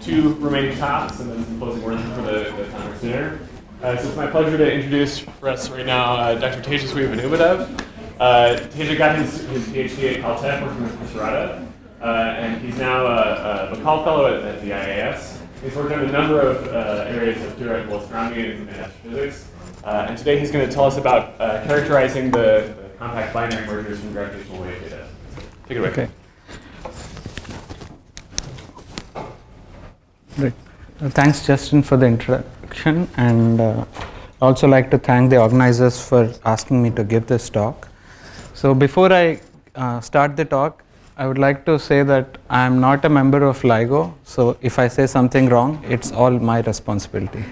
2 remaining talks and then some closing words for the conference dinner. So it's my pleasure to introduce for us right now Dr. Tejaswi Venumadhav. Teja got his PhD at Caltech working with Mr. Rada, and he's now a McCall Fellow at the IAS. He's worked on a number of areas of theoretical astronomy and astrophysics. And today he's going to tell us about characterizing the compact binary mergers from gravitational wave data. Take it away. Okay. Great. Thanks, Justin, for the introduction, and I'd also like to thank the organizers for asking me to give this talk. So before I start the talk, I would like to say that I am not a member of LIGO, so if I say something wrong, it's all my responsibility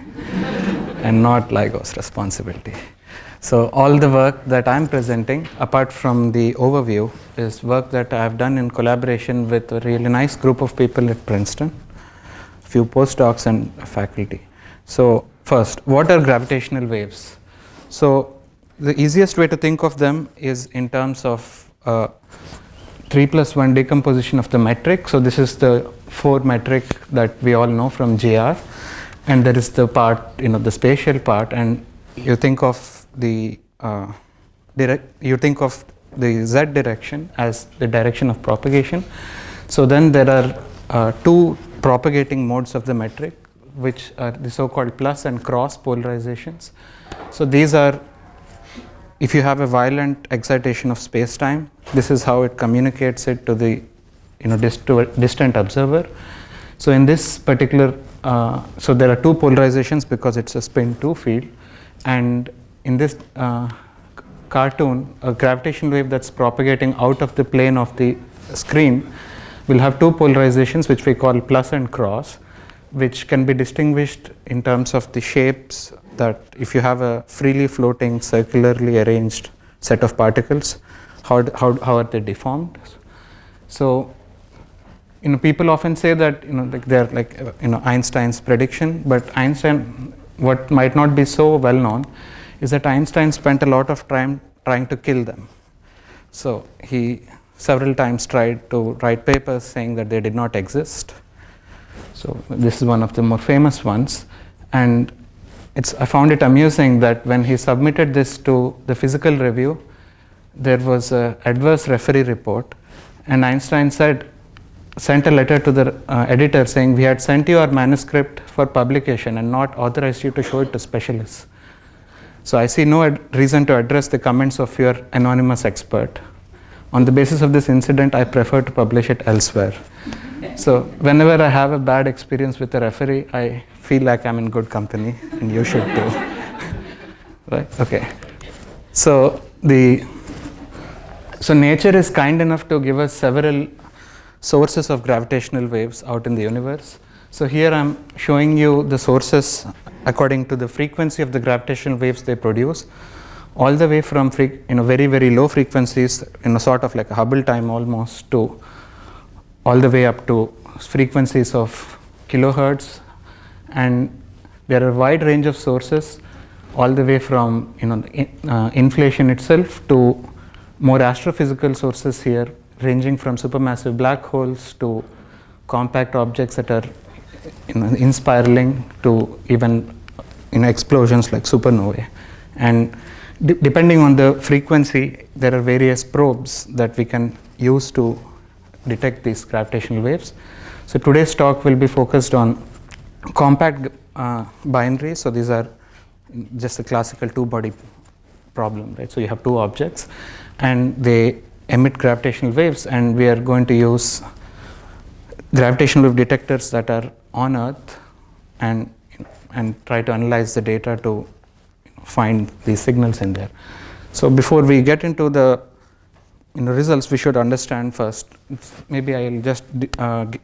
and not LIGO's responsibility. So all the work that I'm presenting, apart from the overview, is work that I've done in collaboration with a really nice group of people at Princeton, a few postdocs and faculty. So first, what are gravitational waves? So the easiest way to think of them is in terms of 3+1 decomposition of the metric. So this is the 4 metric that we all know from GR, and there is the part, the spatial part, and you think of the z direction as the direction of propagation. So then there are 2 propagating modes of the metric, which are the so-called plus and cross polarizations. So these are, if you have a violent excitation of space-time, this is how it communicates it to the distant observer. So in this particular, so there are 2 polarizations because it's a spin 2 field, and in this cartoon, a gravitational wave that's propagating out of the plane of the screen will have 2 polarizations, which we call plus and cross, which can be distinguished in terms of the shapes, that if you have a freely floating, circularly arranged set of particles, how are they deformed? So, people often say that they're like Einstein's prediction, but Einstein, what might not be so well known, is that Einstein spent a lot of time trying to kill them. So he several times tried to write papers saying that they did not exist. So this is one of the more famous ones, and I found it amusing that when he submitted this to the physical review, there was an adverse referee report, and Einstein sent a letter to the editor saying, "We had sent you our manuscript for publication and not authorized you to show it to specialists. So I see no reason to address the comments of your anonymous expert. On the basis of this incident, I prefer to publish it elsewhere." So whenever I have a bad experience with a referee, I feel like I'm in good company, and you should too. Right? Okay. So nature is kind enough to give us several sources of gravitational waves out in the universe. So here I'm showing you the sources according to the frequency of the gravitational waves they produce, all the way from very, very low frequencies, sort of like a Hubble time almost, to all the way up to frequencies of kilohertz. And there are a wide range of sources, all the way from inflation itself to more astrophysical sources here, ranging from supermassive black holes to compact objects that are inspiraling to even explosions like supernovae. And depending on the frequency, there are various probes that we can use to detect these gravitational waves. So today's talk will be focused on compact binaries. So these are just a classical 2-body problem, right? So you have 2 objects and they emit gravitational waves, and we are going to use gravitational wave detectors that are on Earth and try to analyze the data to find these signals in there. So before we get into the results, we should understand first, maybe I'll just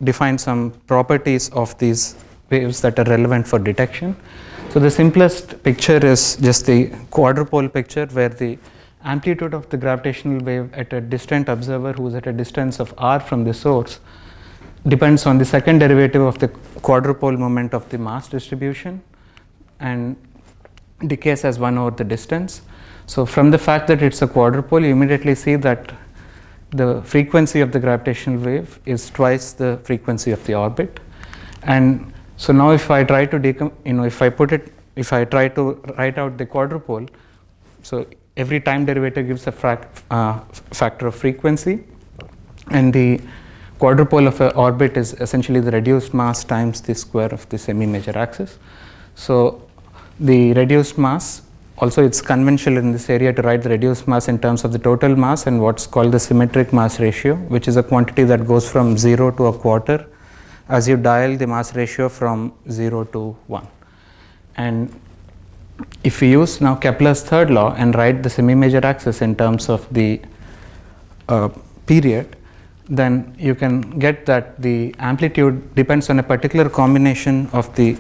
define some properties of these waves that are relevant for detection. So the simplest picture is just the quadrupole picture, where the amplitude of the gravitational wave at a distant observer who is at a distance of r from the source depends on the second derivative of the quadrupole moment of the mass distribution and decays as 1 over the distance. So from the fact that it's a quadrupole, you immediately see that the frequency of the gravitational wave is twice the frequency of the orbit. And so now if I try to if I try to write out the quadrupole, so every time derivative gives a factor of frequency, and the quadrupole of an orbit is essentially the reduced mass times the square of the semi-major axis. So the reduced mass, also it's conventional in this area to write the reduced mass in terms of the total mass and what's called the symmetric mass ratio, which is a quantity that goes from 0 to a quarter as you dial the mass ratio from 0 to 1. And if we use now Kepler's third law and write the semi-major axis in terms of the period, then you can get that the amplitude depends on a particular combination of the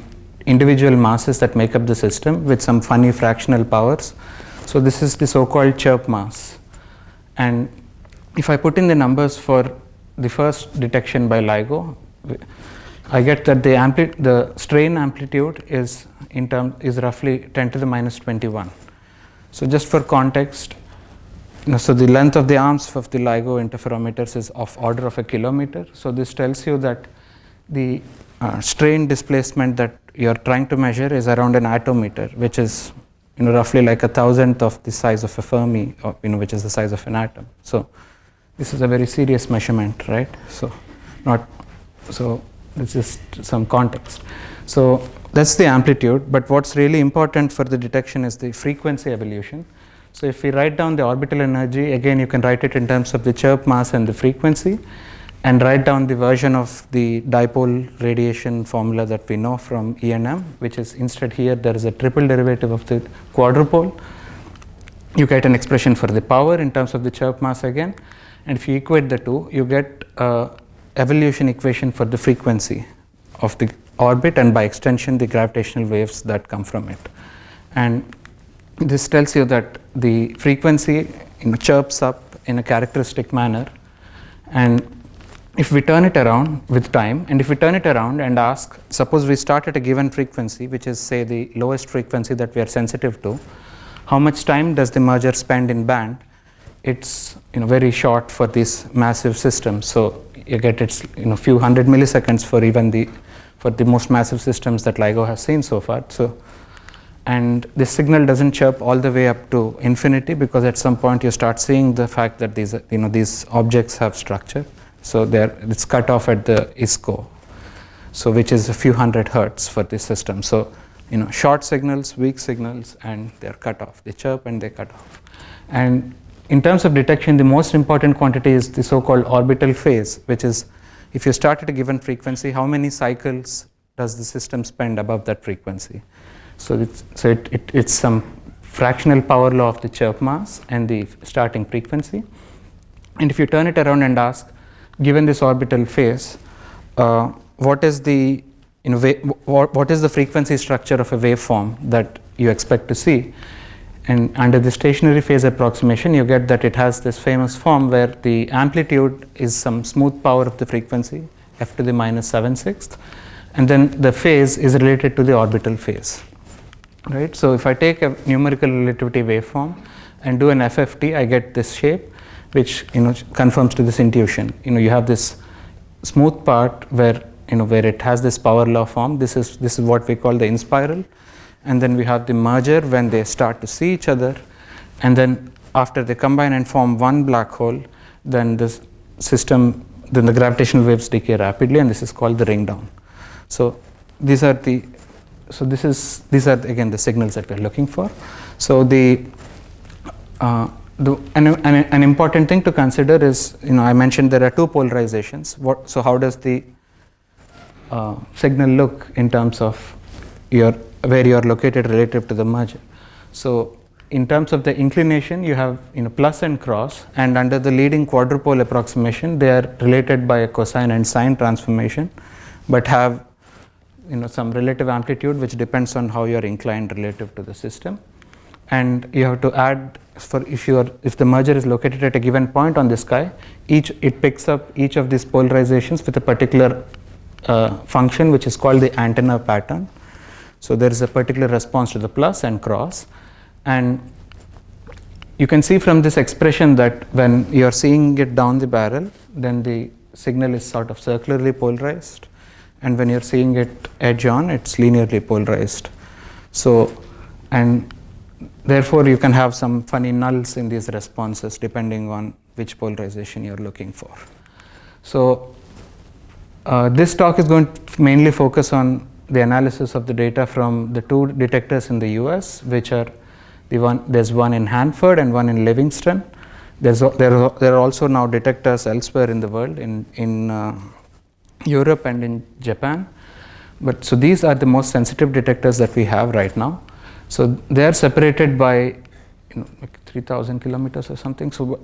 individual masses that make up the system with some funny fractional powers. So this is the so-called chirp mass. And if I put in the numbers for the first detection by LIGO, I get that the strain amplitude is roughly 10 to the minus 21. So just for context, so the length of the arms of the LIGO interferometers is of order of a kilometer. So this tells you that the strain displacement that you're trying to measure is around an attometer, which is roughly like 1,000th of the size of a Fermi, which is the size of an atom. So this is a very serious measurement, right? So it's just some context. So that's the amplitude, but what's really important for the detection is the frequency evolution. So if we write down the orbital energy, again you can write it in terms of the chirp mass and the frequency, and write down the version of the dipole radiation formula that we know from E&M, which is instead here there is a triple derivative of the quadrupole. You get an expression for the power in terms of the chirp mass again, and if you equate the two, you get evolution equation for the frequency of the orbit and by extension the gravitational waves that come from it. And this tells you that the frequency chirps up in a characteristic manner, and if we turn it around with time, and if we turn it around and ask, suppose we start at a given frequency, which is say the lowest frequency that we are sensitive to, how much time does the merger spend in band? It's very short for these massive systems. So you get it's few hundred milliseconds for even for the most massive systems that LIGO has seen so far. So, and this signal doesn't chirp all the way up to infinity, because at some point you start seeing the fact that these objects have structure. So it's cut off at the ISCO, so which is a few hundred hertz for this system. So short signals, weak signals, and they're cut off. They chirp and they cut off. And in terms of detection, the most important quantity is the so-called orbital phase, which is if you start at a given frequency, how many cycles does the system spend above that frequency? So it's some fractional power law of the chirp mass and the starting frequency. And if you turn it around and ask, given this orbital phase, what is the frequency structure of a waveform that you expect to see? And under the stationary phase approximation, you get that it has this famous form where the amplitude is some smooth power of the frequency, f to the minus 7/6, and then the phase is related to the orbital phase, right? So if I take a numerical relativity waveform and do an FFT, I get this shape, which conforms to this intuition. You have this smooth part where it has this power law form. This is what we call the inspiral, and then we have the merger when they start to see each other, and then after they combine and form one black hole, then the gravitational waves decay rapidly, and this is called the ring down. So these are again the signals that we're looking for. So an important thing to consider is, I mentioned there are two polarizations. So how does the signal look in terms of where you are located relative to the merger? So in terms of the inclination, you have plus and cross, and under the leading quadrupole approximation, they are related by a cosine and sine transformation, but have some relative amplitude which depends on how you are inclined relative to the system. And you have to add, if the merger is located at a given point on the sky, it picks up each of these polarizations with a particular function which is called the antenna pattern. So there is a particular response to the plus and cross, and you can see from this expression that when you are seeing it down the barrel, then the signal is sort of circularly polarized, and when you're seeing it edge on, it's linearly polarized. So, and therefore you can have some funny nulls in these responses depending on which polarization you're looking for. So this talk is going to mainly focus on the analysis of the data from the two detectors in the US, which are there's one in Hanford and one in Livingston. There are also now detectors elsewhere in the world, in Europe and in Japan. But so these are the most sensitive detectors that we have right now. So they are separated by like 3,000 kilometers or something. So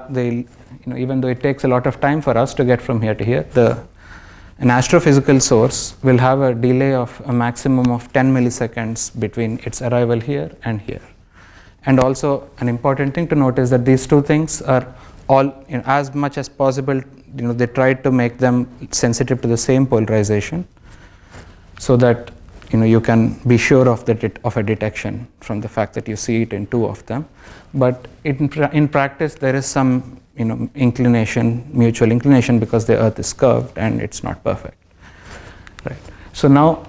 they, even though it takes a lot of time for us to get from here to here, an astrophysical source will have a delay of a maximum of 10 milliseconds between its arrival here and here. And also an important thing to note is that these two things are all, as much as possible, they tried to make them sensitive to the same polarization, so that you can be sure of a detection from the fact that you see it in two of them. But in practice, there is some mutual inclination, because the Earth is curved and it's not perfect. Right. So now,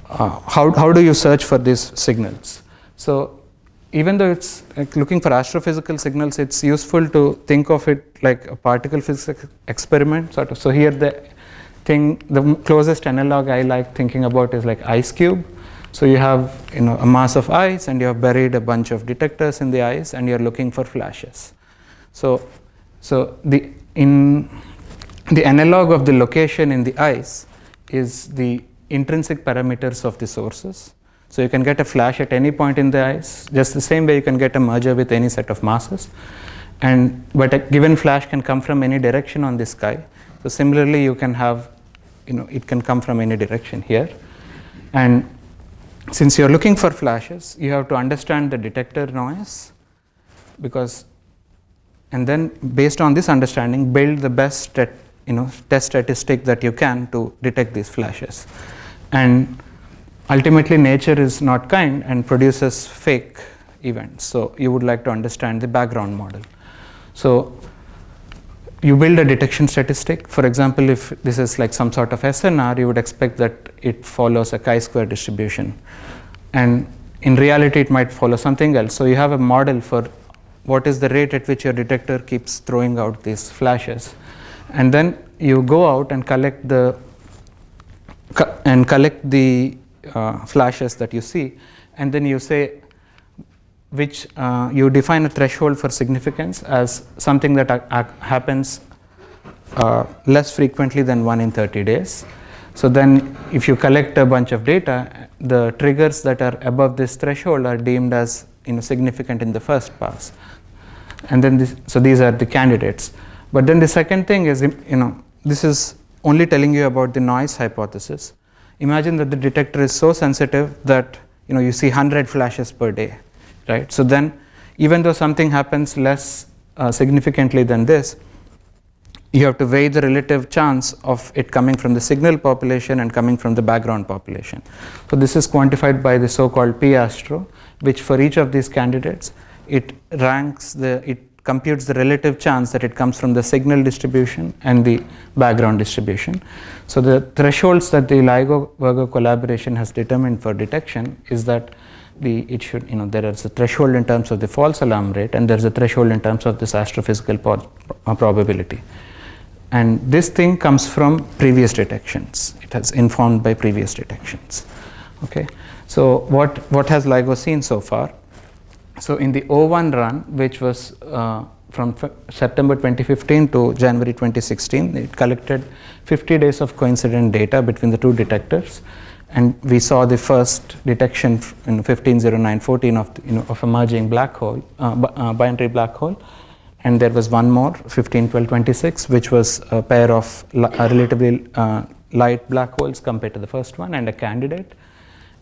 how do you search for these signals? So even though it's like looking for astrophysical signals, it's useful to think of it like a particle physics experiment, sort of. So here the closest analog I like thinking about is like ice cube. So you have a mass of ice, and you have buried a bunch of detectors in the ice, and you're looking for flashes. So the analog of the location in the ice is the intrinsic parameters of the sources. So you can get a flash at any point in the ice, just the same way you can get a merger with any set of masses. But a given flash can come from any direction on the sky. So similarly, you can have, it can come from any direction here. And since you're looking for flashes, you have to understand the detector noise, and then based on this understanding, build the best test statistic that you can to detect these flashes. And ultimately, nature is not kind and produces fake events. So you would like to understand the background model. So you build a detection statistic. For example, if this is like some sort of SNR, you would expect that it follows a chi-square distribution. And in reality, it might follow something else. So you have a model for what is the rate at which your detector keeps throwing out these flashes. And then you go out and collect the flashes that you see, and then you say you define a threshold for significance as something that happens less frequently than 1 in 30 days. So then if you collect a bunch of data, the triggers that are above this threshold are deemed as significant in the first pass. And then so these are the candidates. But then the second thing is, this is only telling you about the noise hypothesis. Imagine that the detector is so sensitive that you see 100 flashes per day, right? So then, even though something happens less significantly than this, you have to weigh the relative chance of it coming from the signal population and coming from the background population. So this is quantified by the so-called p-astro, which for each of these candidates, it computes the relative chance that it comes from the signal distribution and the background distribution. So the thresholds that the LIGO-VIRGO collaboration has determined for detection is that there is a threshold in terms of the false alarm rate, and there's a threshold in terms of this astrophysical probability. And this thing comes from previous detections. It has informed by previous detections. Okay. So what has LIGO seen so far? So in the O1 run, which was from September 2015 to January 2016, it collected 50 days of coincident data between the two detectors, and we saw the first detection in 150914 of a merging black hole, binary black hole, and there was one more 151226, which was a pair of relatively light black holes compared to the first one, and a candidate.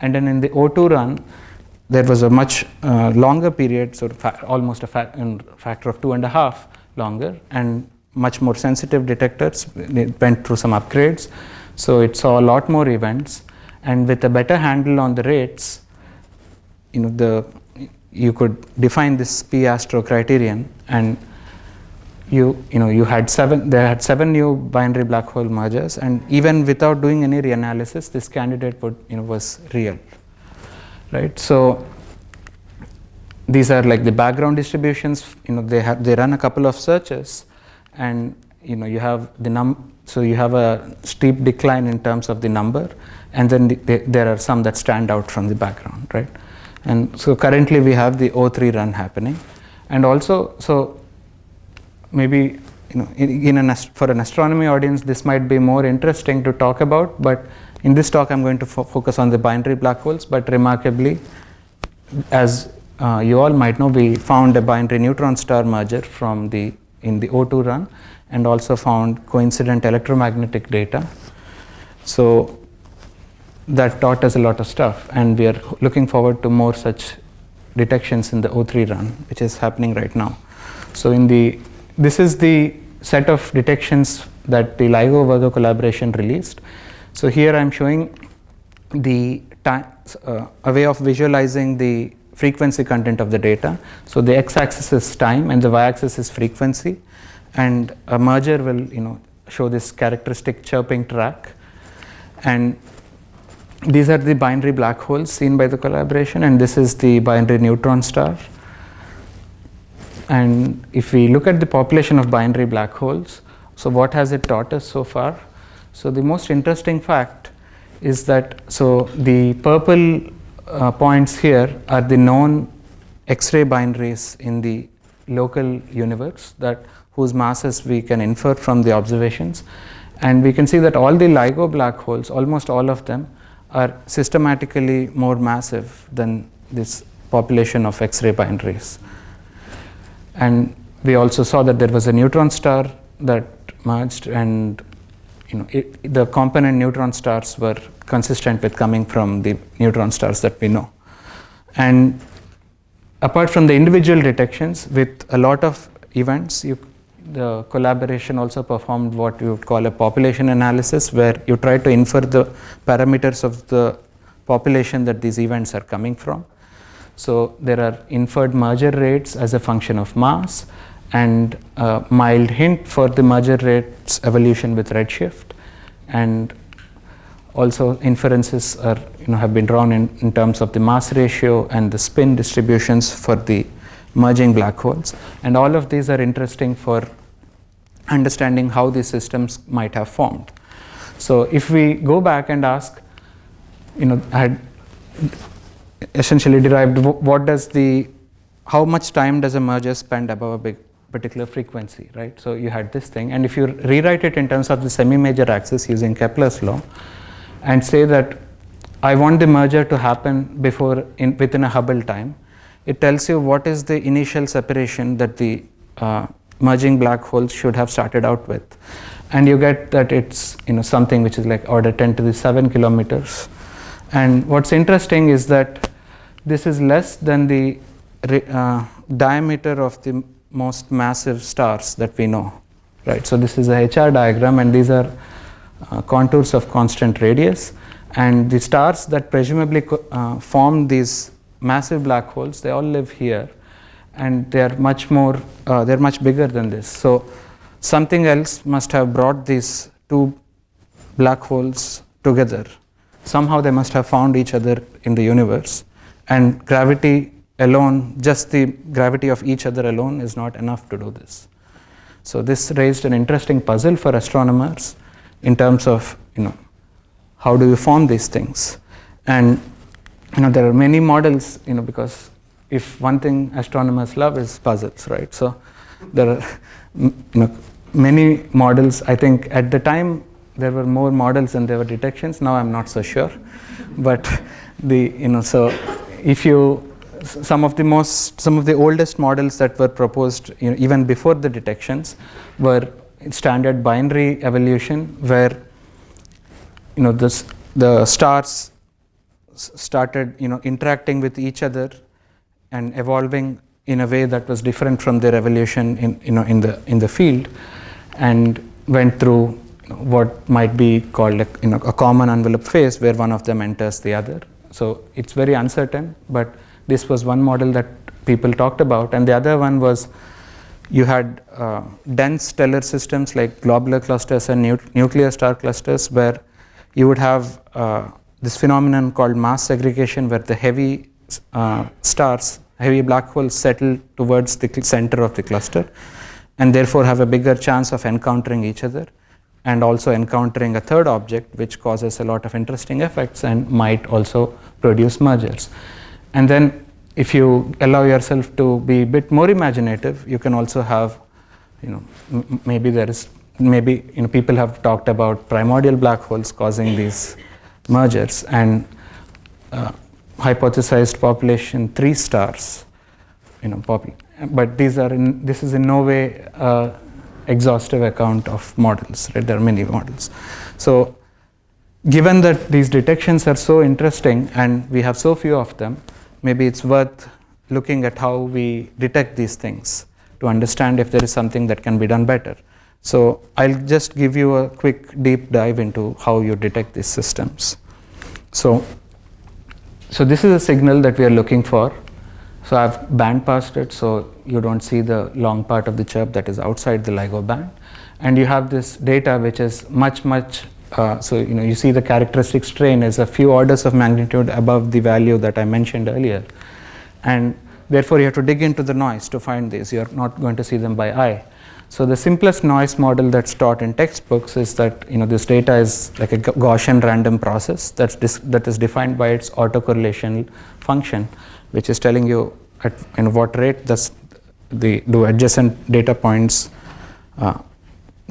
And then in the O2 run, there was a much longer period, so almost a factor of 2.5 longer, and much more sensitive detectors. It went through some upgrades, so it saw a lot more events, and with a better handle on the rates, you could define this p-astro criterion, and you had there had 7 new binary black hole mergers, and even without doing any reanalysis, this candidate was real, right? So these are like the background distributions. They run a couple of searches, and you have so you have a steep decline in terms of the number, and then there are some that stand out from the background, right? And so currently we have the O3 run happening, and also so maybe for an astronomy audience this might be more interesting to talk about, but in this talk I'm going to focus on the binary black holes. But remarkably, as you all might know, we found a binary neutron star merger in the O2 run, and also found coincident electromagnetic data. So that taught us a lot of stuff, and we are looking forward to more such detections in the O3 run, which is happening right now. So this is the set of detections that the LIGO VIRGO collaboration released. So here I'm showing the a way of visualizing the frequency content of the data. So the x-axis is time and the y-axis is frequency, and a merger will show this characteristic chirping track. And these are the binary black holes seen by the collaboration, and this is the binary neutron star. And if we look at the population of binary black holes, so what has it taught us so far? So the most interesting fact is that the purple points here are the known X-ray binaries in the local universe whose masses we can infer from the observations. And we can see that all the LIGO black holes, almost all of them, are systematically more massive than this population of X-ray binaries. And we also saw that there was a neutron star that merged, and the component neutron stars were consistent with coming from the neutron stars that we know. And apart from the individual detections, with a lot of events, the collaboration also performed what you would call a population analysis, where you try to infer the parameters of the population that these events are coming from. So there are inferred merger rates as a function of mass, and a mild hint for the merger rates evolution with redshift, and also inferences have been drawn in terms of the mass ratio and the spin distributions for the merging black holes. And all of these are interesting for understanding how these systems might have formed. So if we go back and ask, I had essentially derived how much time does a merger spend above a particular frequency, right? So you had this thing, and if you rewrite it in terms of the semi-major axis using Kepler's law, and say that I want the merger to happen within a Hubble time, it tells you what is the initial separation that the merging black holes should have started out with, and you get that it's something which is like order 10 to the 7 kilometers. And what's interesting is that this is less than the diameter of the most massive stars that we know, right? So this is a HR diagram, and these are contours of constant radius, and the stars that presumably form these massive black holes, they all live here, and they're much bigger than this. So something else must have brought these two black holes together. Somehow they must have found each other in the universe, and gravity alone, just the gravity of each other alone, is not enough to do this. So this raised an interesting puzzle for astronomers in terms of how do you form these things. And there are many models, because if one thing astronomers love is puzzles, right? So there are many models. I think at the time there were more models than there were detections. Now I'm not so sure, but so if you some of the oldest models that were proposed even before the detections were standard binary evolution, where the stars started interacting with each other and evolving in a way that was different from their evolution in the field, and went through what might be called a common envelope phase, where one of them enters the other. So it's very uncertain, but this was one model that people talked about, and the other one was you had dense stellar systems like globular clusters and nuclear star clusters, where you would have this phenomenon called mass segregation, where the heavy stars, heavy black holes settle towards the center of the cluster and therefore have a bigger chance of encountering each other and also encountering a third object, which causes a lot of interesting effects and might also produce mergers. And then if you allow yourself to be a bit more imaginative, you can also have, maybe people have talked about primordial black holes causing these mergers, and hypothesized population 3 stars, but this is in no way exhaustive account of models, right? There are many models. So given that these detections are so interesting and we have so few of them, maybe it's worth looking at how we detect these things to understand if there is something that can be done better. So I'll just give you a quick deep dive into how you detect these systems. So this is a signal that we are looking for. So I've band passed it, so you don't see the long part of the chirp that is outside the LIGO band. And you have this data which is much, you see the characteristic strain is a few orders of magnitude above the value that I mentioned earlier. And therefore you have to dig into the noise to find these. You're not going to see them by eye. So the simplest noise model that's taught in textbooks is that this data is like a Gaussian random process that is defined by its autocorrelation function, which is telling you at what rate do adjacent data points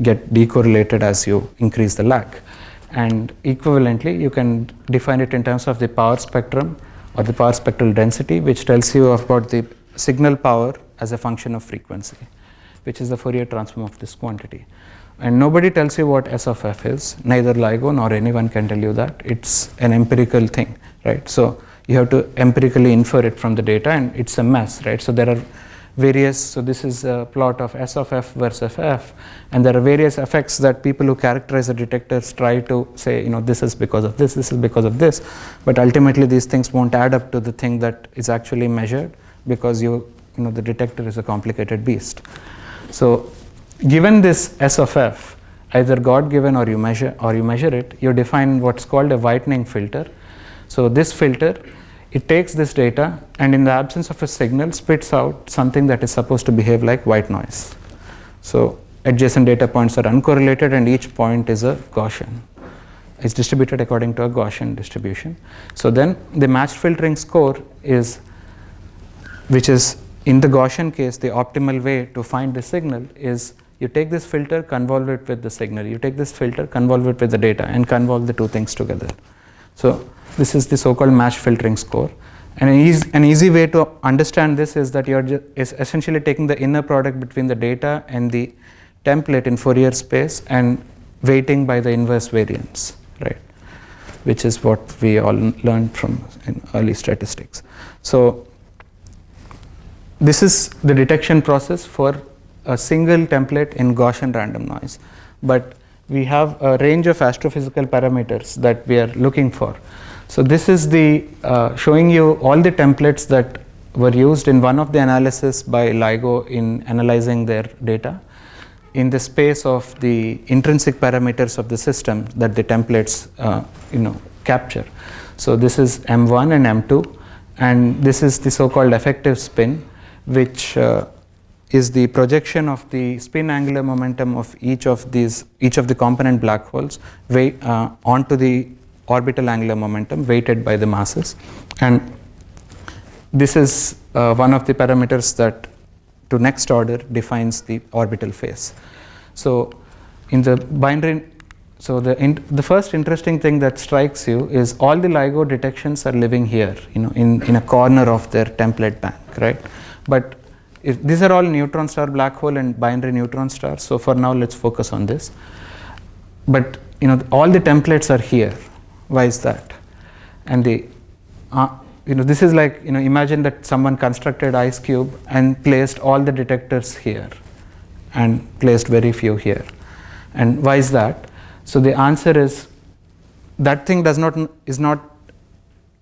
get decorrelated as you increase the lag. And equivalently, you can define it in terms of the power spectrum or the power spectral density, which tells you about the signal power as a function of frequency, which is the Fourier transform of this quantity. And nobody tells you what S of f is, neither LIGO nor anyone can tell you that. It's an empirical thing, right? So you have to empirically infer it from the data, and it's a mess, right? So there are so this is a plot of S of f versus f, and there are various effects that people who characterize the detectors try to say, this is because of this is because of this, but ultimately these things won't add up to the thing that is actually measured, because the detector is a complicated beast. So given this S of f, either God-given or you measure it, you define what's called a whitening filter. So this filter, it takes this data and in the absence of a signal spits out something that is supposed to behave like white noise. So adjacent data points are uncorrelated and each point is a Gaussian. It's distributed according to a Gaussian distribution. So then the matched filtering score which is in the Gaussian case, the optimal way to find the signal is you take this filter, convolve it with the signal. You take this filter, convolve it with the data, and convolve the two things together. So this is the so-called matched filtering score. And an easy way to understand this is that you're essentially taking the inner product between the data and the template in Fourier space and weighting by the inverse variance, right? Which is what we all learned from in early statistics. So this is the detection process for a single template in Gaussian random noise. But we have a range of astrophysical parameters that we are looking for. So this is showing you all the templates that were used in one of the analysis by LIGO in analyzing their data in the space of the intrinsic parameters of the system that the templates capture. So this is M1 and M2, and this is the so-called effective spin, which is the projection of the spin angular momentum of each of the component black holes onto the orbital angular momentum weighted by the masses. And this is one of the parameters that to next order defines the orbital phase. So in the binary, the first interesting thing that strikes you is all the LIGO detections are living here, in a corner of their template bank, right? But these are all neutron star black hole and binary neutron stars. So for now, let's focus on this. But all the templates are here. Why is that? And this is like imagine that someone constructed ice cube and placed all the detectors here, and placed very few here. And why is that? So the answer is that thing is not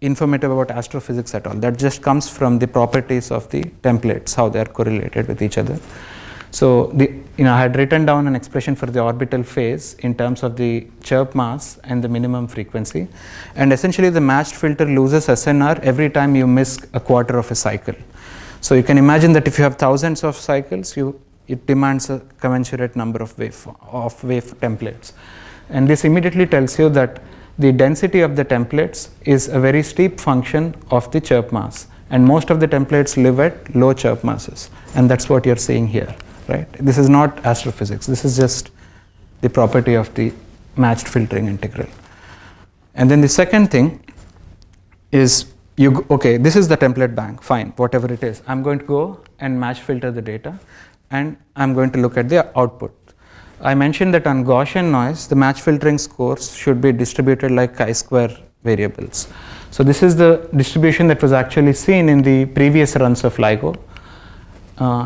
informative about astrophysics at all. That just comes from the properties of the templates, how they are correlated with each other. So I had written down an expression for the orbital phase in terms of the chirp mass and the minimum frequency. And essentially the matched filter loses SNR every time you miss a quarter of a cycle. So you can imagine that if you have thousands of cycles, it demands a commensurate number of wave templates. And this immediately tells you that the density of the templates is a very steep function of the chirp mass. And most of the templates live at low chirp masses. And that's what you're seeing here. Right? This is not astrophysics. This is just the property of the matched filtering integral. And then the second thing is, this is the template bank, fine, whatever it is. I'm going to go and match filter the data, and I'm going to look at the output. I mentioned that on Gaussian noise, the match filtering scores should be distributed like chi-square variables. So this is the distribution that was actually seen in the previous runs of LIGO.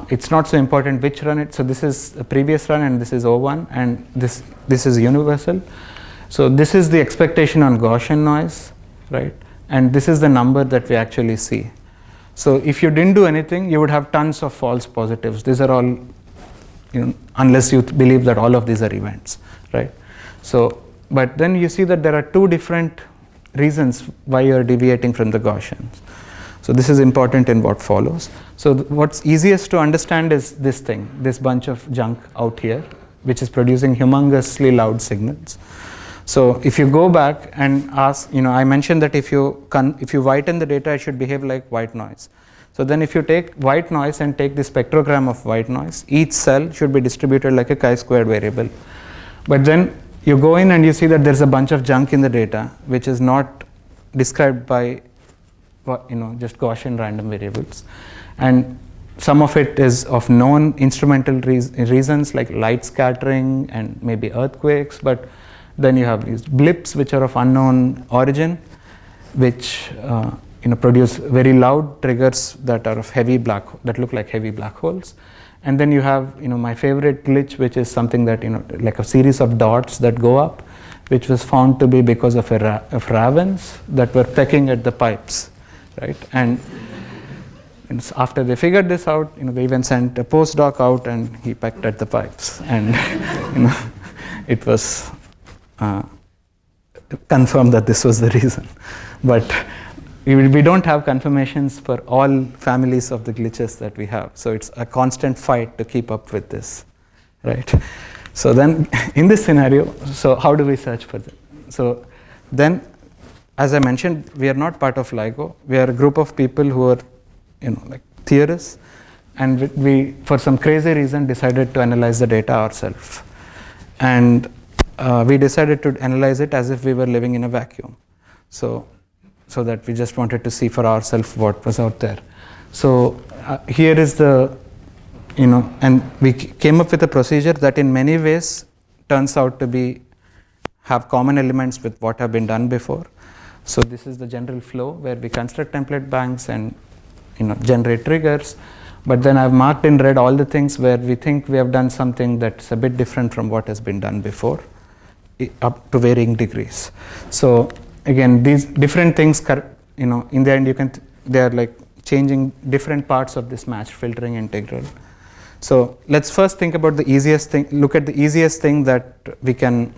It's not so important which run so this is a previous run and this is O1 and this is universal. So this is the expectation on Gaussian noise, right? And this is the number that we actually see. So if you didn't do anything, you would have tons of false positives. These are all, unless you believe that all of these are events, right? So, but then you see that there are two different reasons why you're deviating from the Gaussians. So this is important in what follows. So what's easiest to understand is this thing, this bunch of junk out here, which is producing humongously loud signals. So if you go back and ask, I mentioned that if you whiten the data, it should behave like white noise. So then if you take white noise and take the spectrogram of white noise, each cell should be distributed like a chi-squared variable. But then you go in and you see that there's a bunch of junk in the data, which is not described by just Gaussian random variables, and some of it is of known instrumental reasons like light scattering and maybe earthquakes, but then you have these blips which are of unknown origin, which produce very loud triggers that are of that look like heavy black holes. And then you have my favorite glitch, which is something that like a series of dots that go up, which was found to be because of ravens that were pecking at the pipes. Right, and after they figured this out, they even sent a postdoc out, and he pecked at the pipes, and it was confirmed that this was the reason. But we don't have confirmations for all families of the glitches that we have, so it's a constant fight to keep up with this, right? So then, in this scenario, so how do we search for them? So then, as I mentioned, we are not part of LIGO. We are a group of people who are, like theorists, and we, for some crazy reason, decided to analyze the data ourselves. And we decided to analyze it as if we were living in a vacuum. So that we just wanted to see for ourselves what was out there. So here is the, and we came up with a procedure that in many ways turns out to have common elements with what have been done before. So this is the general flow where we construct template banks and generate triggers. But then I've marked in red all the things where we think we have done something that's a bit different from what has been done before, up to varying degrees. So again, these different things, in the end they are like changing different parts of this matched filtering integral. So let's first think about the easiest thing, look at the easiest thing that we can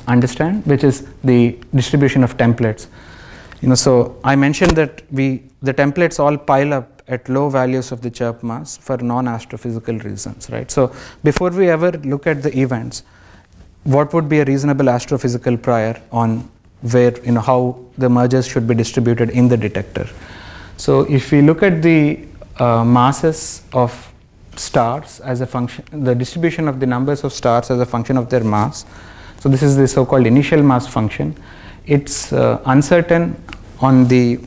understand, which is the distribution of templates. So I mentioned that the templates all pile up at low values of the chirp mass for non-astrophysical reasons, right? So before we ever look at the events, what would be a reasonable astrophysical prior on where, how the mergers should be distributed in the detector? So if we look at the masses of stars as a function, the distribution of the numbers of stars as a function of their mass, so this is the so-called initial mass function. It's uncertain on the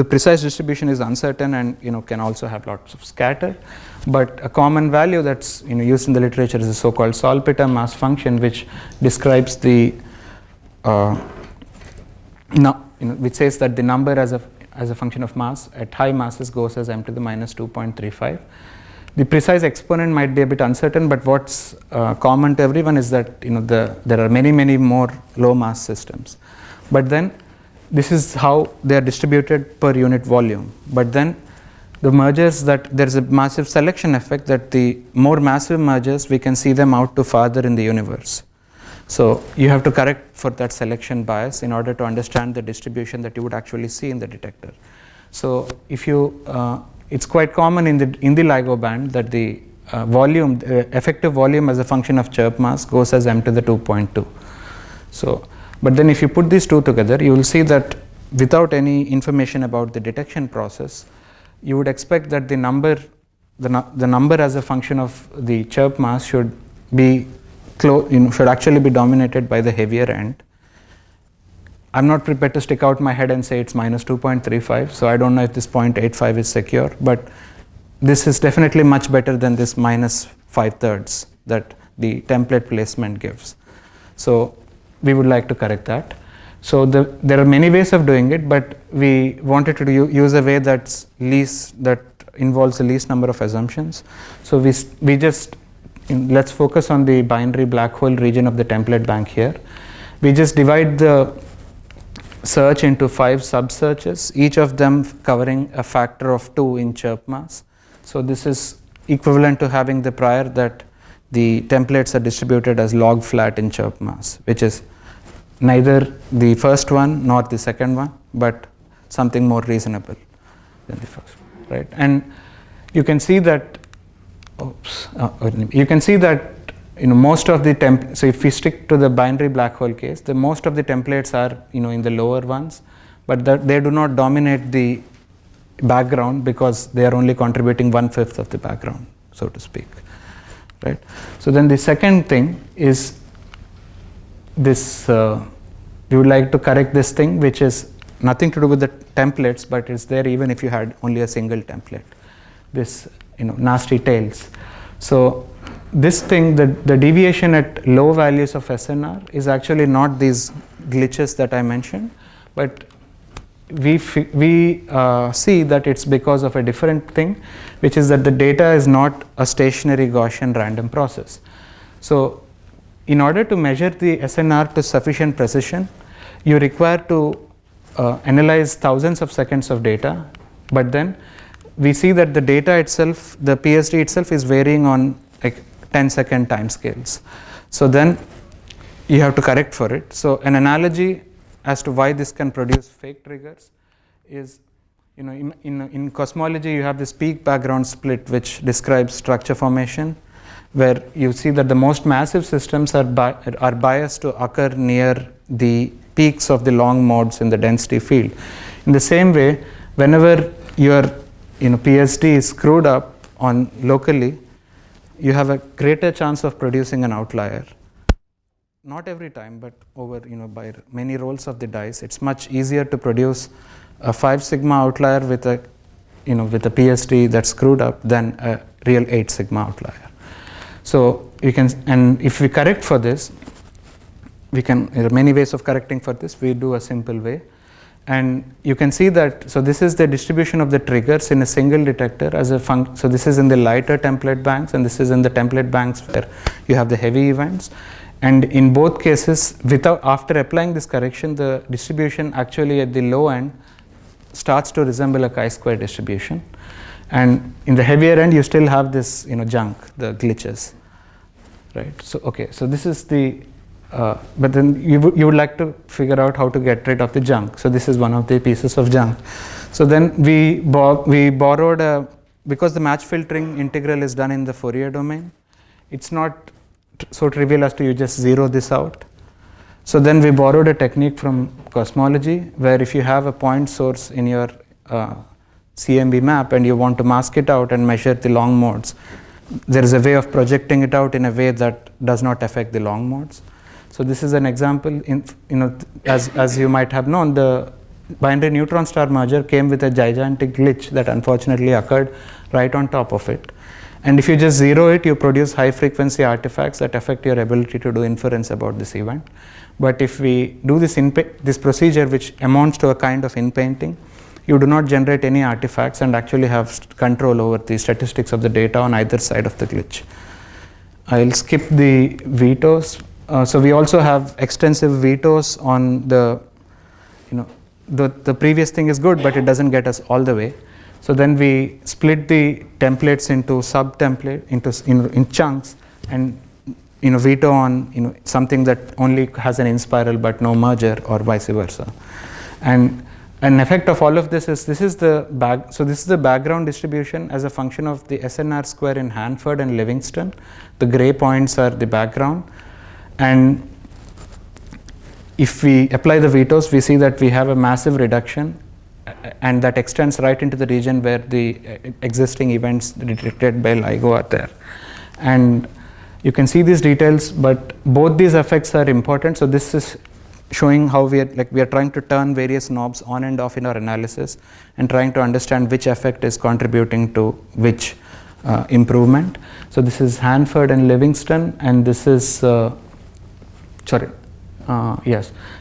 precise distribution is uncertain, and can also have lots of scatter. But a common value that's used in the literature is the so-called Salpeter mass function, which describes the which says that the number as a function of mass at high masses goes as m to the minus 2.35. The precise exponent might be a bit uncertain, but what's common to everyone is that there are many more low mass systems. But then this is how they are distributed per unit volume. But then the mergers that there's a massive selection effect, that the more massive mergers, we can see them out to farther in the universe. So you have to correct for that selection bias in order to understand the distribution that you would actually see in the detector. So if you, it's quite common in the LIGO band that the volume, effective volume as a function of chirp mass goes as m to the 2.2. So, but then if you put these two together, you will see that without any information about the detection process, you would expect that the number as a function of the chirp mass should be should actually be dominated by the heavier end. I'm not prepared to stick out my head and say it's minus 2.35, so I don't know if this 0.85 is secure, but this is definitely much better than this minus 5/3 that the template placement gives. So we would like to correct that. So there are many ways of doing it, but we wanted to use a way that involves the least number of assumptions. So we just let's focus on the binary black hole region of the template bank here. We just divide the search into 5 sub-searches, each of them covering a factor of 2 in chirp mass. So this is equivalent to having the prior that the templates are distributed as log flat in chirp mass, which is neither the first one nor the second one, but something more reasonable than the first one, right? And you can see that most of the so if we stick to the binary black hole case, the most of the templates are in the lower ones, but they do not dominate the background because they are only contributing 1/5 of the background, so to speak, right? So then the second thing is this, we would like to correct this thing, which is nothing to do with the templates, but it's there even if you had only a single template, this nasty tails. So this thing, the deviation at low values of SNR is actually not these glitches that I mentioned, but we see that it's because of a different thing, which is that the data is not a stationary Gaussian random process. So in order to measure the SNR to sufficient precision, you require to analyze thousands of seconds of data, but then we see that the data itself, the PSD itself, is varying on like 10-second time scales. So then you have to correct for it. So an analogy as to why this can produce fake triggers is, in cosmology you have this peak background split which describes structure formation, where you see that the most massive systems are biased to occur near the peaks of the long modes in the density field. In the same way, whenever your PSD is screwed up on locally, you have a greater chance of producing an outlier. Not every time, but over by many rolls of the dice, it's much easier to produce a 5 sigma outlier with a PSD that's screwed up than a real 8 sigma outlier. So you can, and if we correct for this, there are many ways of correcting for this. We do a simple way, and you can see that. So this is the distribution of the triggers in a single detector as a function. So this is in the lighter template banks, and this is in the template banks where you have the heavy events. And in both cases, after applying this correction, the distribution actually at the low end starts to resemble a chi-square distribution. And in the heavier end, you still have this junk, the glitches, right? So okay, so this is the, but then you would like to figure out how to get rid of the junk. So this is one of the pieces of junk. So then we borrowed because the match filtering integral is done in the Fourier domain, it's not so trivial as to you just zero this out. So then we borrowed a technique from cosmology, where if you have a point source in your CMB map and you want to mask it out and measure the long modes, there is a way of projecting it out in a way that does not affect the long modes. So this is an example. As you might have known, the binary neutron star merger came with a gigantic glitch that unfortunately occurred right on top of it. And if you just zero it, you produce high frequency artifacts that affect your ability to do inference about this event. But if we do this procedure, which amounts to a kind of in-painting, you do not generate any artifacts and actually have control over the statistics of the data on either side of the glitch. I'll skip the vetoes. So we also have extensive vetoes on the previous thing is good, but it doesn't get us all the way. So then we split the templates into sub-template, in chunks, and veto on something that only has an inspiral but no merger, or vice versa. And an effect of all of this is this is the background distribution as a function of the SNR square in Hanford and Livingston. The gray points are the background, and if we apply the vetoes, we see that we have a massive reduction, and that extends right into the region where the existing events detected by LIGO are there. And you can see these details, but both these effects are important. So this is showing how we are trying to turn various knobs on and off in our analysis and trying to understand which effect is contributing to which improvement. So this is Hanford and Livingston, and this is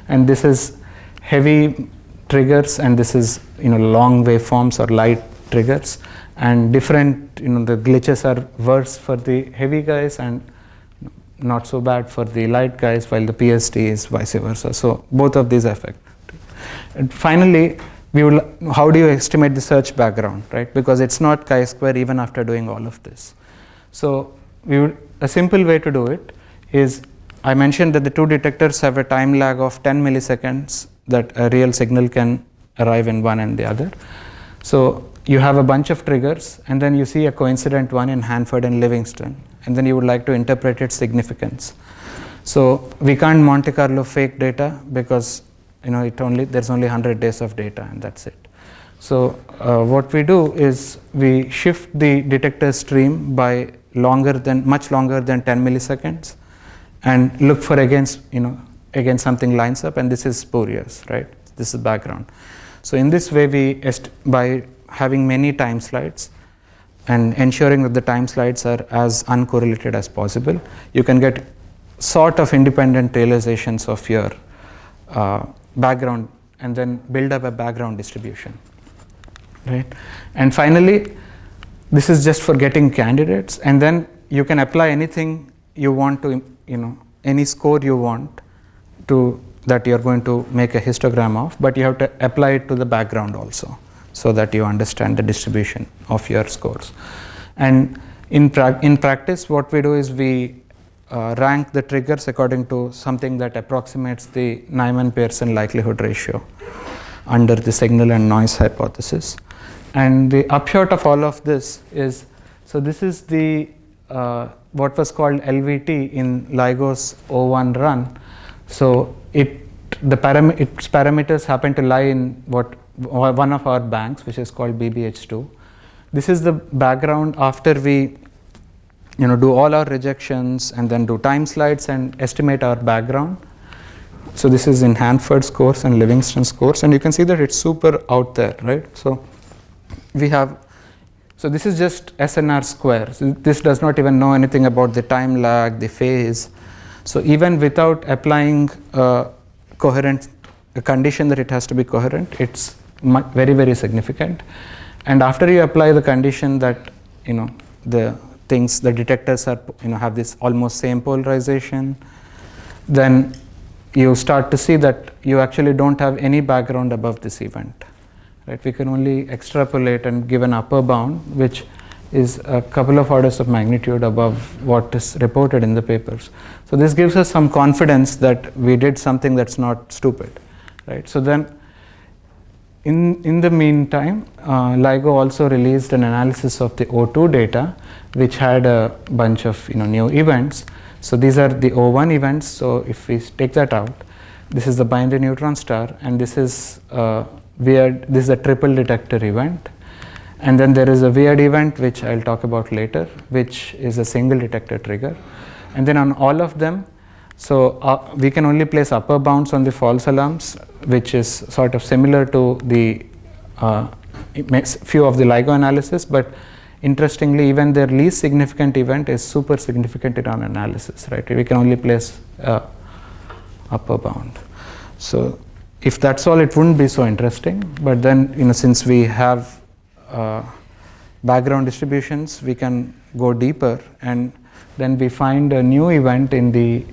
and this is heavy triggers, and this is long waveforms or light triggers, and different the glitches are worse for the heavy guys and not so bad for the light guys, while the PST is vice versa. So both of these affect. And finally, how do you estimate the search background, right? Because it's not chi-square even after doing all of this. So a simple way to do it is, I mentioned that the two detectors have a time lag of 10 milliseconds that a real signal can arrive in one and the other. So you have a bunch of triggers, and then you see a coincident one in Hanford and Livingston, and then you would like to interpret its significance. So we can't Monte Carlo fake data because there's only 100 days of data, and that's it. So what we do is we shift the detector stream by much longer than 10 milliseconds, and look for again something lines up, and this is spurious, right? This is background. So in this way, by having many time slides and ensuring that the time slides are as uncorrelated as possible, you can get sort of independent realizations of your background, and then build up a background distribution, right? And finally, this is just for getting candidates, and then you can apply anything you want to, any score you want to that you're going to make a histogram of, but you have to apply it to the background also, so that you understand the distribution of your scores. And in practice, what we do is we rank the triggers according to something that approximates the Nyman-Pearson likelihood ratio under the signal and noise hypothesis. And the upshot of all of this is, so this is the what was called LVT in LIGO's O1 run. So its parameters happen to lie in one of our banks, which is called BBH2. This is the background after we do all our rejections and then do time slides and estimate our background. So this is in Hanford's course and Livingston's course, and you can see that it's super out there, right? So this is just SNR square. So this does not even know anything about the time lag, the phase. So even without applying a condition that it has to be coherent, it's very, very significant. And after you apply the condition that the detectors are have this almost same polarization, then you start to see that you actually don't have any background above this event, right? We can only extrapolate and give an upper bound, which is a couple of orders of magnitude above what is reported in the papers. So this gives us some confidence that we did something that's not stupid, right? So then in the meantime, LIGO also released an analysis of the O2 data, which had a bunch of new events. So these are the O1 events. So if we take that out, this is the binary neutron star, and this is this is a triple detector event. And then there is a weird event, which I'll talk about later, which is a single detector trigger. And then on all of them, so we can only place upper bounds on the false alarms, which is sort of similar to the few of the LIGO analysis, but interestingly, even their least significant event is super significant in our analysis, right? We can only place upper bound. So if that's all, it wouldn't be so interesting. But then, since we have background distributions, we can go deeper, and then we find a new event in the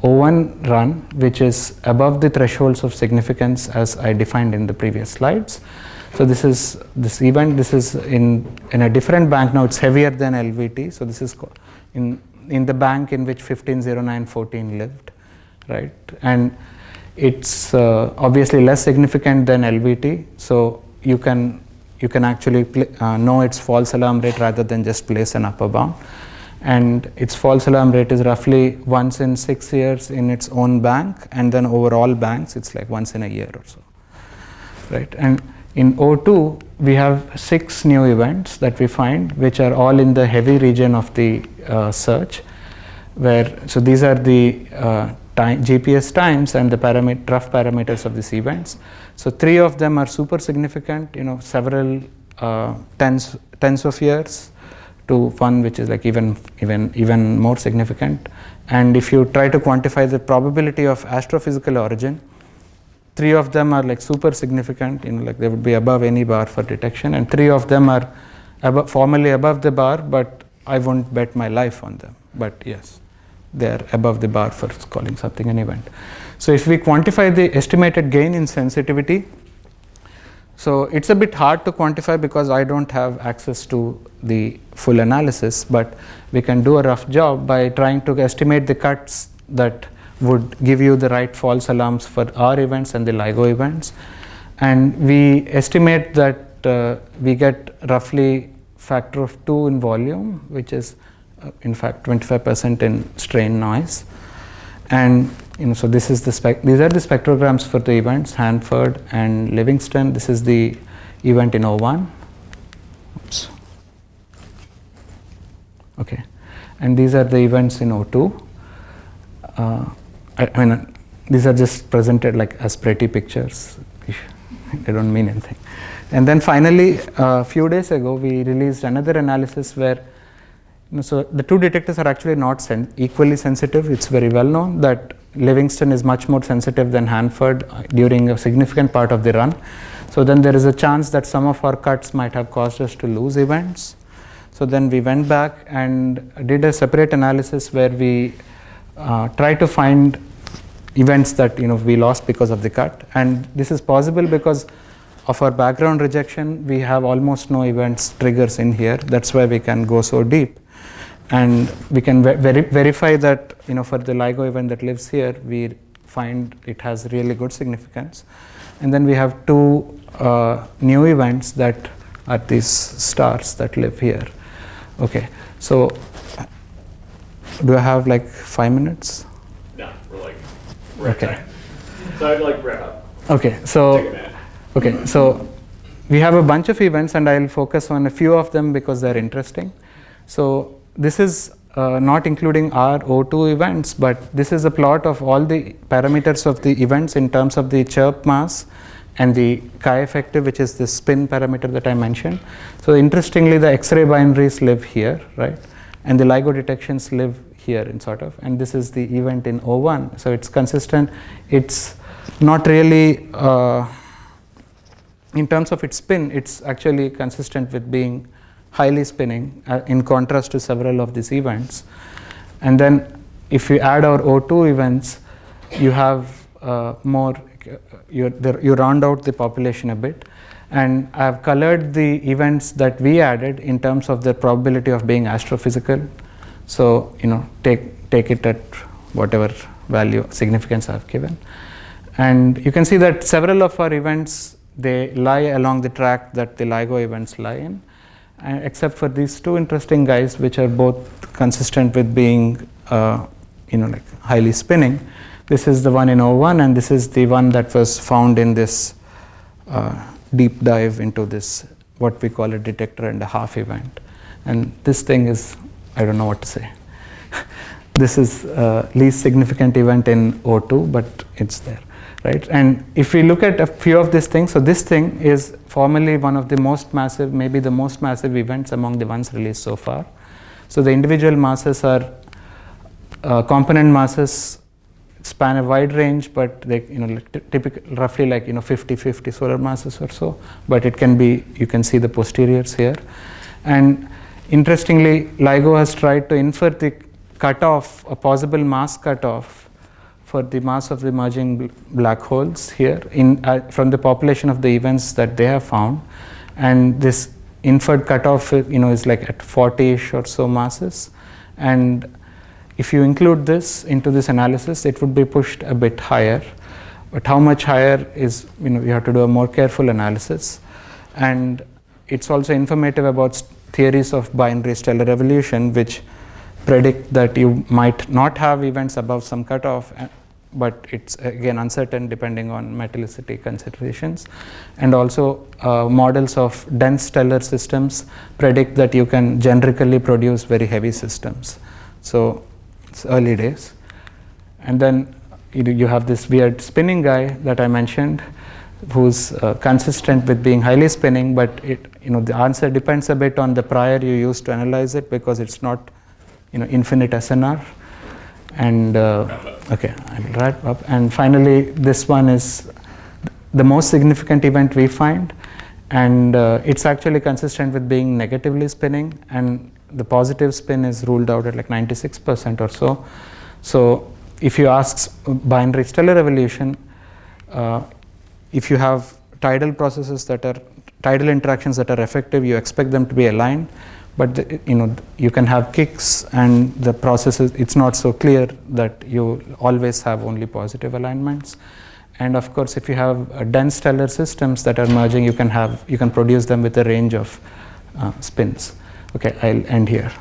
O1 run, which is above the thresholds of significance as I defined in the previous slides. So this event. This is in a different bank now. It's heavier than LVT. So this is in the bank in which 150914 lived, right? And it's obviously less significant than LVT. So you can actually know its false alarm rate rather than just place an upper bound. And its false alarm rate is roughly once in 6 years in its own bank, and then over all banks it's like once in a year or so, right? And in O2 we have 6 new events that we find, which are all in the heavy region of the search, so these are the GPS times and the rough parameters of these events. So 3 of them are super significant, several tens of years, to one which is like even more significant. And if you try to quantify the probability of astrophysical origin, 3 of them are like super significant, like they would be above any bar for detection, and 3 of them are formally above the bar, but I won't bet my life on them. But yes, they are above the bar for calling something an event. So if we quantify the estimated gain in sensitivity, so it's a bit hard to quantify because I don't have access to the full analysis, but we can do a rough job by trying to estimate the cuts that would give you the right false alarms for our events and the LIGO events. And we estimate that we get roughly factor of 2 in volume, which is in fact 25% in strain noise. And so this is these are the spectrograms for the events, Hanford and Livingston. This is the event in O1. Oops. Okay, and these are the events in O2. I mean, these are just presented like as pretty pictures. They don't mean anything. And then finally, a few days ago, we released another analysis where, so the 2 detectors are actually not equally sensitive. It's very well known that Livingston is much more sensitive than Hanford during a significant part of the run. So then there is a chance that some of our cuts might have caused us to lose events. So then we went back and did a separate analysis where we tried to find events that we lost because of the cut. And this is possible because of our background rejection. We have almost no events triggers in here. That's why we can go so deep. And we can verify that for the LIGO event that lives here, we find it has really good significance. And then we have 2 new events that are these stars that live here. Okay, so do I have like 5 minutes? No, we're at time. So I'd wrap up. Okay, so we have a bunch of events, and I'll focus on a few of them because they're interesting. So this is not including our O2 events, but this is a plot of all the parameters of the events in terms of the chirp mass and the chi-effective, which is the spin parameter that I mentioned. So interestingly, the X-ray binaries live here, right? And the LIGO detections live here in sort of, and this is the event in O1. So it's consistent. It's not really, in terms of its spin, it's actually consistent with being highly spinning in contrast to several of these events. And then if you add our O2 events, you have you round out the population a bit. And I've colored the events that we added in terms of the probability of being astrophysical. So take it at whatever value significance I've given. And you can see that several of our events, they lie along the track that the LIGO events lie in. Except for these 2 interesting guys, which are both consistent with being, like highly spinning. This is the one in O1, and this is the one that was found in this deep dive into this, what we call a detector and a half event. And this thing is, I don't know what to say. This is least significant event in O2, but it's there. Right? And if we look at a few of these things, so this thing is formally one of the most massive, maybe the most massive events among the ones released so far. So the individual masses are, component masses span a wide range, but they, typically roughly like 50-50 solar masses or so. But it can be, you can see the posteriors here. And interestingly, LIGO has tried to infer the cutoff, a possible mass cutoff, for the mass of the emerging black holes here from the population of the events that they have found, and this inferred cutoff is like at 40ish or so masses, and if you include this into this analysis, it would be pushed a bit higher. But how much higher is, you have to do a more careful analysis. And it's also informative about theories of binary stellar evolution, which predict that you might not have events above some cutoff, but it's again uncertain depending on metallicity considerations. And also models of dense stellar systems predict that you can generically produce very heavy systems. So it's early days. And then you have this weird spinning guy that I mentioned, who's consistent with being highly spinning, but the answer depends a bit on the prior you use to analyze it, because it's not infinite SNR. And okay, I'll wrap up. And finally, this one is the most significant event we find, and it's actually consistent with being negatively spinning, and the positive spin is ruled out at like 96% or so. So if you ask binary stellar evolution, if you have tidal processes tidal interactions that are effective, you expect them to be aligned, but you can have kicks, and the processes, it's not so clear that you always have only positive alignments. And of course, if you have dense stellar systems that are merging, you can produce them with a range of spins. Okay, I'll end here.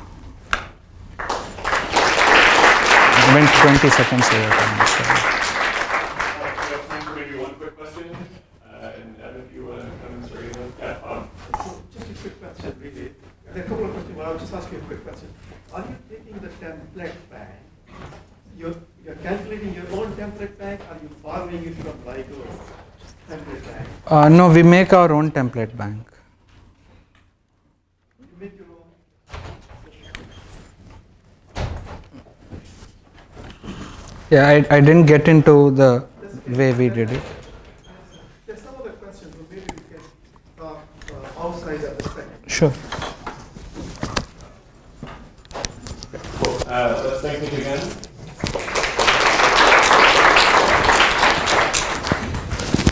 I went 20 seconds over time. So. We have time for maybe one quick question. And Evan, if you want to come and start again. Yeah, Just a quick question, really. There are a couple of questions, but I'll just ask you a quick question. Are you taking the template bank? You're calculating your own template bank, or are you borrowing it from LIGO's template bank? No, we make our own template bank. You make your own. Yeah, I didn't get into the way we did it. There's some other questions, but maybe we can talk outside of the second. Sure. cool. Let's thank you again.